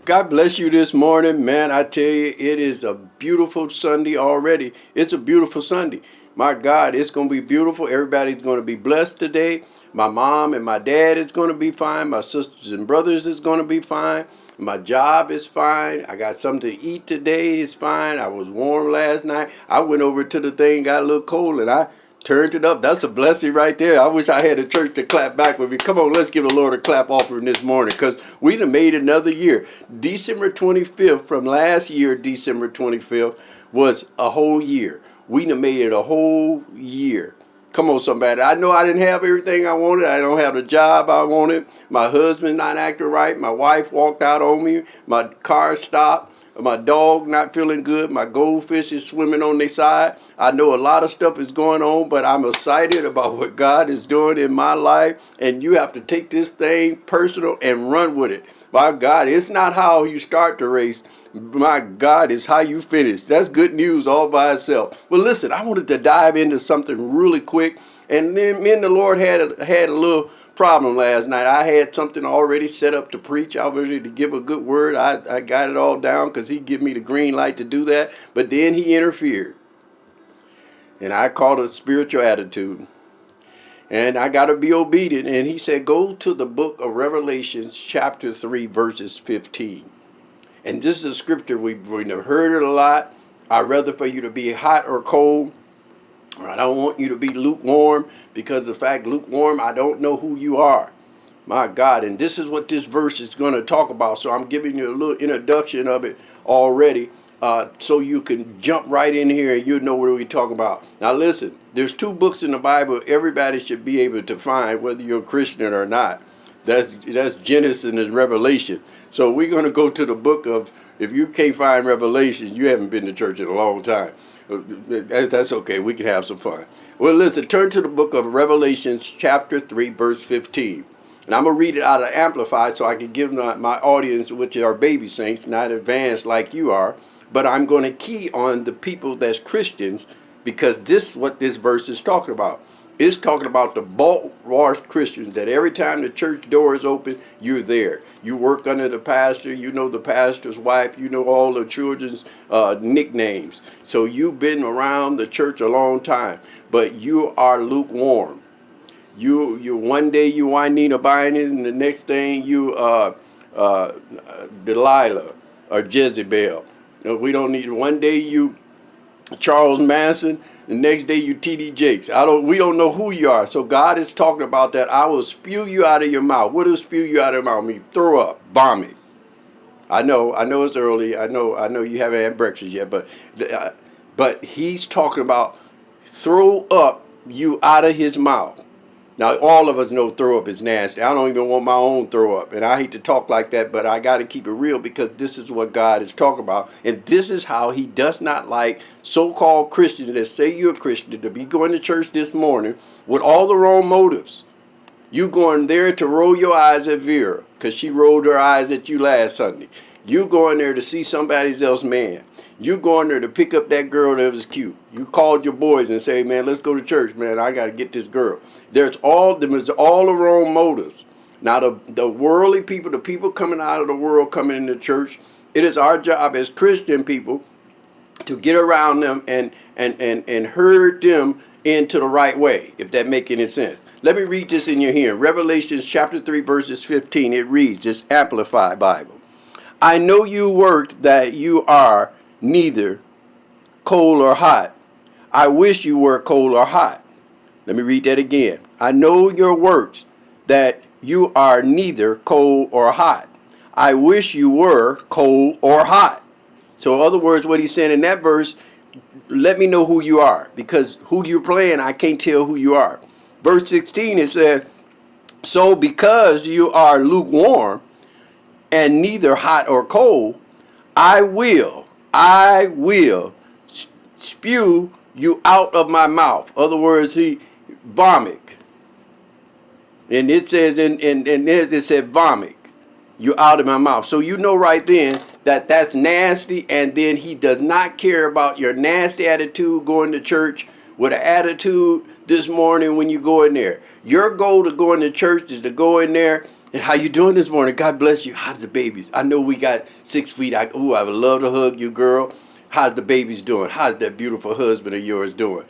God bless you this morning, man. I tell you, it is a beautiful Sunday already. It's a beautiful Sunday. My God, it's going to be beautiful. Everybody's going to be blessed today. My mom and my dad is going to be fine. My sisters and brothers is going to be fine. My job is fine. I got something to eat today. It's fine. I was warm last night. I went over to the thing, got a little cold, and I turned it up. That's a blessing right there. I wish I had a church to clap back with me. Come on, let's give the Lord a clap offering this morning because we done made another year. December 25th from last year, December 25th, was a whole year. We done made it a whole year. Come on, somebody. I know I didn't have everything I wanted. I don't have the job I wanted. My husband not acting right. My wife walked out on me. My car stopped. My dog not feeling good. My goldfish is swimming on their side. I know a lot of stuff is going on, but I'm excited about what God is doing in my life. And you have to take this thing personal and run with it. My God, it's not how you start the race. My God, it's how you finish. That's good news all by itself. Well, listen, I wanted to dive into something really quick. And then me and the Lord had a little problem last night. I had something already set up to preach. I was ready to give a good word. I got it all down because he gave me the green light to do that. But then he interfered. And I called it spiritual attitude. And I got to be obedient. And he said, go to the book of Revelations chapter 3, verses 15. And this is a scripture we've heard it a lot. I'd rather for you to be hot or cold. I don't want you to be lukewarm because the fact lukewarm, I don't know who you are. My God, and this is what this verse is going to talk about. So I'm giving you a little introduction of it already so you can jump right in here and you know what we're talking about. Now listen, there's two books in the Bible everybody should be able to find whether you're a Christian or not. That's Genesis and Revelation. So we're going to go to the book of, if you can't find Revelations, you haven't been to church in a long time. That's okay. We can have some fun. Well, listen, turn to the book of Revelations chapter 3, verse 15. And I'm going to read it out of Amplified so I can give my audience, which are baby saints, not advanced like you are. But I'm going to key on the people that's Christians because this is what this verse is talking about. It's talking about the bulk-washed Christians that every time the church door is open, you're there. You work under the pastor. You know the pastor's wife. You know all the children's nicknames. So you've been around the church a long time, but you are lukewarm. You one day you Juanita Bynum, and the next thing you Delilah or Jezebel. We don't need one day you Charles Manson. The next day you T.D. Jakes. We don't know who you are. So God is talking about that. I will spew you out of your mouth. What does spew you out of your mouth mean? Throw up, vomit. I know it's early. I know you haven't had breakfast yet, but he's talking about throw up you out of his mouth. Now, all of us know throw up is nasty. I don't even want my own throw up. And I hate to talk like that, but I got to keep it real because this is what God is talking about. And this is how he does not like so-called Christians that say you're a Christian to be going to church this morning with all the wrong motives. You going there to roll your eyes at Vera because she rolled her eyes at you last Sunday. You going there to see somebody else's man. You going there to pick up that girl that was cute. You called your boys and say, man, let's go to church, man. I got to get this girl. There's all the wrong motives. Now, the worldly people, the people coming out of the world, coming into church, it is our job as Christian people to get around them and herd them into the right way, if that make any sense. Let me read this in your hearing. Revelation chapter 3, verses 15. It reads, this Amplified Bible. I know you worked that you are neither cold or hot. I wish you were cold or hot. Let me read that again. I know your works, that you are neither cold or hot. I wish you were cold or hot. So in other words, what he's saying in that verse, let me know who you are. Because who you're playing, I can't tell who you are. Verse 16, it says, so because you are lukewarm and neither hot or cold, I will spew you out of my mouth. Other words, he vomit. And it says it said vomit. You out of my mouth. So you know right then that that's nasty, and then he does not care about your nasty attitude going to church with an attitude this morning when you go in there. Your goal to go into church is to go in there And how you doing this morning? God bless you. How's the babies? I know we got 6 feet. I would love to hug you, girl. How's the babies doing? How's that beautiful husband of yours doing?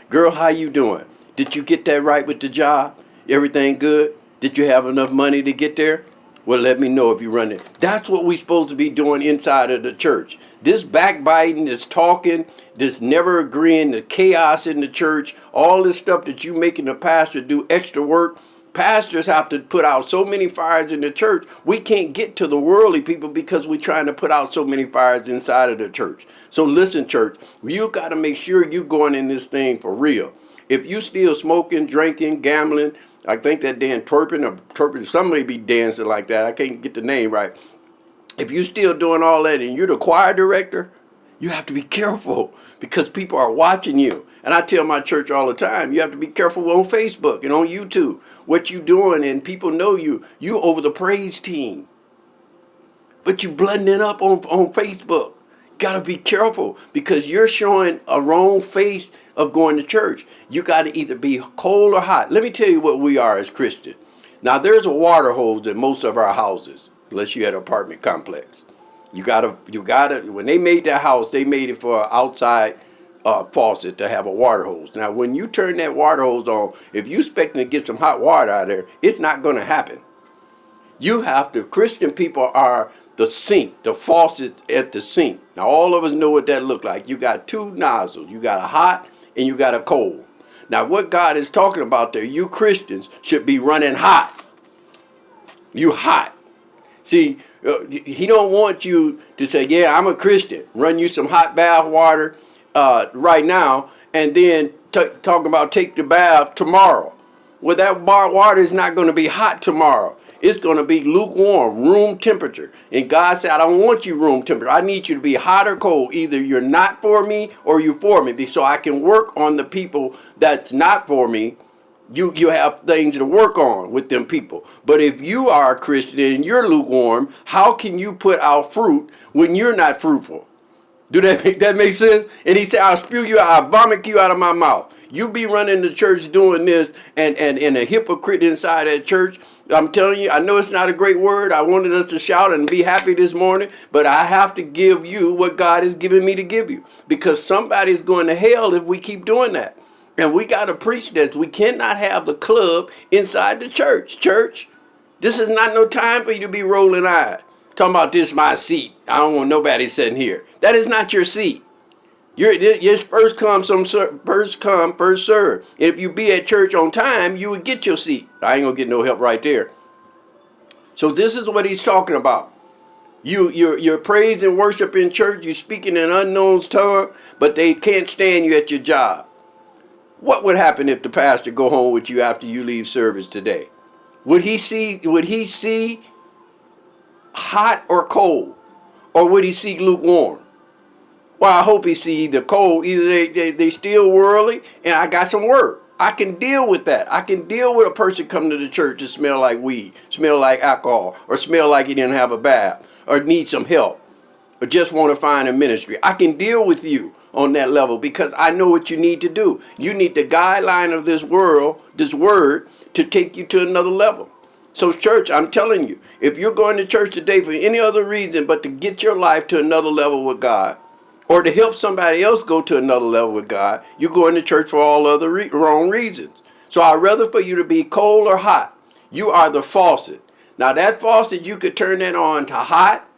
Girl, how you doing? Did you get that right with the job? Everything good? Did you have enough money to get there? Well, let me know if you run it. That's what we're supposed to be doing inside of the church. This backbiting, this talking, this never agreeing, the chaos in the church, all this stuff that you making the pastor do extra work. Pastors have to put out so many fires in the church. We can't get to the worldly people because we're trying to put out so many fires inside of the church. So listen, church, you got to make sure you're going in this thing for real. If you still smoking, drinking, gambling, I think that Dan Turpin, somebody be dancing like that. I can't get the name right. If you still doing all that and you're the choir director, you have to be careful because people are watching you. And I tell my church all the time, you have to be careful on Facebook and on YouTube. What you doing, and people know you over the praise team, but you blooding it up on Facebook. Gotta be careful because you're showing a wrong face of going to church. You got to either be cold or hot. Let me tell you what we are as Christians. Now there's a water hose in most of our houses, unless you had an apartment complex. You gotta when they made that house, they made it for an outside faucet to have a water hose. Now, when you turn that water hose on, if you expecting to get some hot water out of there, it's not going to happen. You have to, Christian people are the sink, the faucets at the sink. Now, all of us know what that look like. You got two nozzles. You got a hot and you got a cold. Now, what God is talking about there, you Christians should be running hot. You hot. See, he don't want you to say, yeah, I'm a Christian. Run you some hot bath water right now, and then talking about take the bath tomorrow. Well, that water is not going to be hot tomorrow. It's going to be lukewarm, room temperature. And God said, I don't want you room temperature. I need you to be hot or cold. Either you're not for me or you're for me, so I can work on the people that's not for me. You have things to work on with them people. But if you are a Christian and you're lukewarm, how can you put out fruit when you're not fruitful? Do that make sense? And he said, I'll spew you out, I'll vomit you out of my mouth. You be running the church doing this and a hypocrite inside that church. I'm telling you, I know it's not a great word. I wanted us to shout and be happy this morning, but I have to give you what God has given me to give you. Because somebody's going to hell if we keep doing that. And we got to preach this. We cannot have the club inside the church. Church, this is not no time for you to be rolling eyes. Talking about this is my seat. I don't want nobody sitting here. That is not your seat. You're first come, first serve. And if you be at church on time, you would get your seat. I ain't gonna get no help right there. So this is what he's talking about. You're praise and worship in church. You speaking in unknown tongue, but they can't stand you at your job. What would happen if the pastor go home with you after you leave service today? Would he see hot or cold? Or would he see lukewarm? Well, I hope he see either cold, either they still worldly, and I got some work. I can deal with that. I can deal with a person coming to the church and smell like weed, smell like alcohol, or smell like he didn't have a bath, or need some help, or just want to find a ministry. I can deal with you on that level because I know what you need to do. You need the guideline of this world, this word, to take you to another level. So church, I'm telling you, if you're going to church today for any other reason but to get your life to another level with God, or to help somebody else go to another level with God, you're going to church for all other wrong reasons. So I'd rather for you to be cold or hot. You are the faucet. Now that faucet, you could turn that on to hot,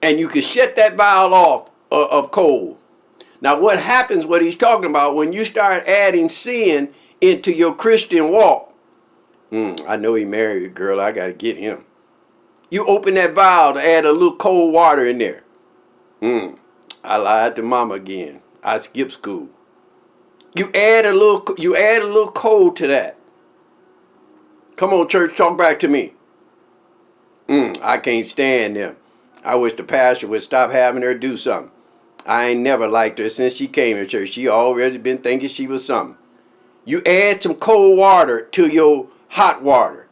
and you can shut that valve off of cold. Now what happens, what he's talking about, when you start adding sin into your Christian walk, I know he married a girl, I got to get him. You open that valve to add a little cold water in there. I lied to mama again. I skipped school. You add a little cold to that. Come on, church, talk back to me. I can't stand them. I wish the pastor would stop having her do something. I ain't never liked her since she came to church. She already been thinking she was something. You add some cold water to your hot water.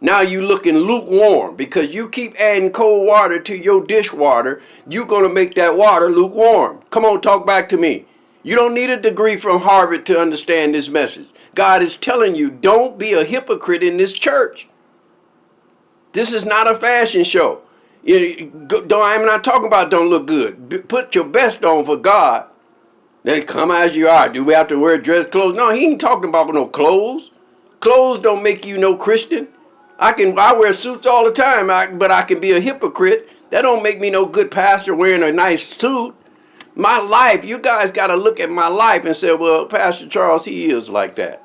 Now you looking lukewarm because you keep adding cold water to your dishwater. You're going to make that water lukewarm. Come on, talk back to me. You don't need a degree from Harvard to understand this message. God is telling you, don't be a hypocrite in this church. This is not a fashion show. I'm not talking about don't look good. Put your best on for God. Then come as you are. Do we have to wear dress clothes? No, he ain't talking about no clothes. Clothes don't make you no Christian. I wear suits all the time, but I can be a hypocrite. That don't make me no good pastor wearing a nice suit. My life, you guys got to look at my life and say, well, Pastor Charles, he is like that.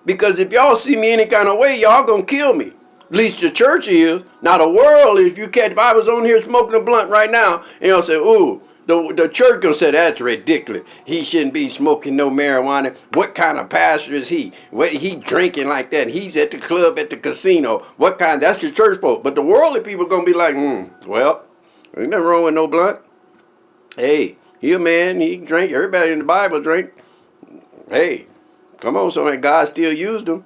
Because if y'all see me any kind of way, y'all gonna kill me. At least the church is. Now the world, if I was on here smoking a blunt right now, and y'all say, ooh, the church gonna say that's ridiculous. He shouldn't be smoking no marijuana. What kind of pastor is he? What he drinking like that? He's at the club, at the casino. What kind? That's the church folk. But the worldly people gonna be like, well, ain't nothing wrong with no blunt. Hey, he a man. He drink. Everybody in the Bible drink. Hey. Come on, somebody. God still used them.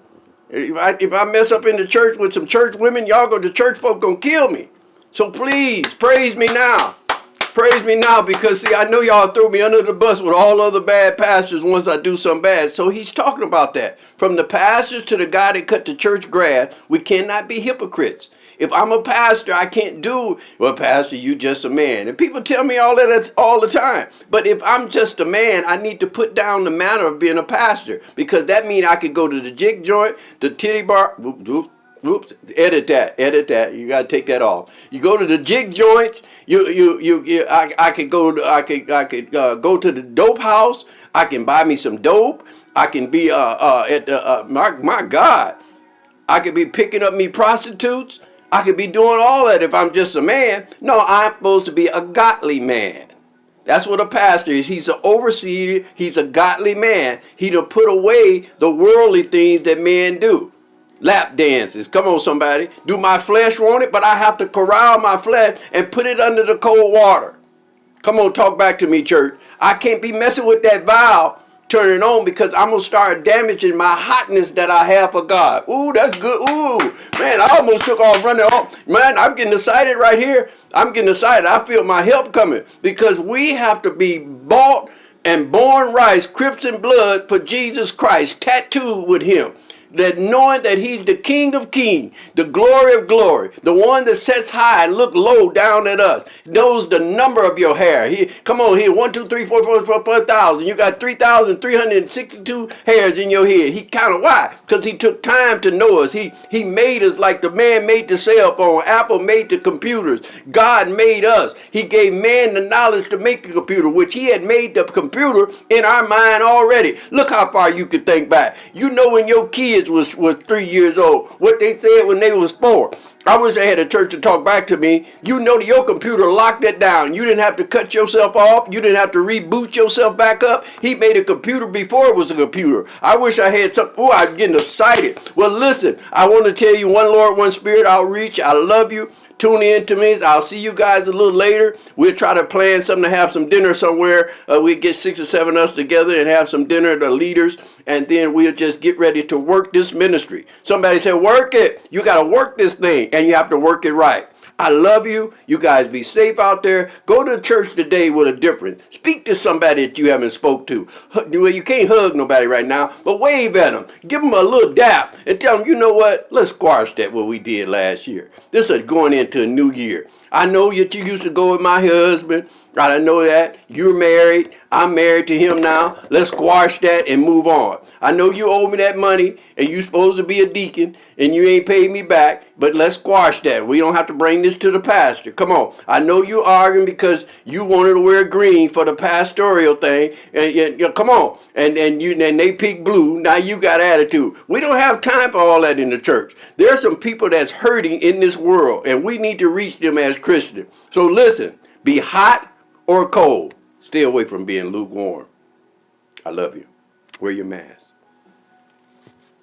If I mess up in the church with some church women, the church folk gonna kill me. So please, praise me now. Praise me now, because see, I know y'all threw me under the bus with all other bad pastors once I do something bad. So he's talking about that. From the pastors to the guy that cut the church grass, we cannot be hypocrites. If I'm a pastor, I can't do, well, pastor, you just a man. And people tell me all that all the time. But if I'm just a man, I need to put down the manner of being a pastor, because that means I could go to the jig joint, the titty bar, oops, edit that. You gotta take that off. You go to the jig joints. I could go to the dope house. I can buy me some dope. I can be at the my God. I could be picking up me prostitutes. I could be doing all that if I'm just a man. No, I'm supposed to be a godly man. That's what a pastor is. He's an overseer. He's a godly man. He'll put away the worldly things that men do. Lap dances. Come on, somebody. Do my flesh want it? But I have to corral my flesh and put it under the cold water. Come on, talk back to me, church. I can't be messing with that valve turning on, because I'm going to start damaging my hotness that I have for God. Ooh, that's good. Ooh, man, I almost took off running off. Man, I'm getting excited right here. I'm getting excited. I feel my help coming, because we have to be bought and born rights, Crips and blood for Jesus Christ, tattooed with him. That knowing that he's the King of kings, the glory of glory, the one that sits high and look low down at us, knows the number of your hair. Come on here, 1, 2, 3, 4, 4,000. You got 3,362 hairs in your head. He counted. Why? Because he took time to know us. He made us like the man made the cell phone. Apple made the computers. God made us. He gave man the knowledge to make the computer, which he had made the computer in our mind already. Look how far you could think back. You know when your kids was 3 years old, what they said when they was 4. I wish I had a church to talk back to me. You know that your computer locked it down. You didn't have to cut yourself off. You didn't have to reboot yourself back up. He made a computer before it was a computer. I wish I had some. Oh, I'm getting excited. Well, listen, I want to tell you, one Lord, one Spirit outreach. I love you. Tune in to me. I'll see you guys a little later. We'll try to plan something to have some dinner somewhere. We'll get 6 or 7 of us together and have some dinner, the leaders, and then we'll just get ready to work this ministry. Somebody said, work it. You got to work this thing, and you have to work it right. I love you. You guys be safe out there. Go to church today with a difference. Speak to somebody that you haven't spoke to. You can't hug nobody right now, but wave at them. Give them a little dap and tell them, you know what? Let's squash that what we did last year. This is going into a new year. I know that you used to go with my husband. I know that. You're married. I'm married to him now. Let's squash that and move on. I know you owe me that money and you supposed to be a deacon and you ain't paid me back, but let's squash that. We don't have to bring this to the pastor. Come on. I know you arguing because you wanted to wear green for the pastoral thing. And come on. And they pick blue. Now you got attitude. We don't have time for all that in the church. There are some people that's hurting in this world and we need to reach them as Christians. So listen, be hot or cold. Stay away from being lukewarm. I love you. Wear your mask.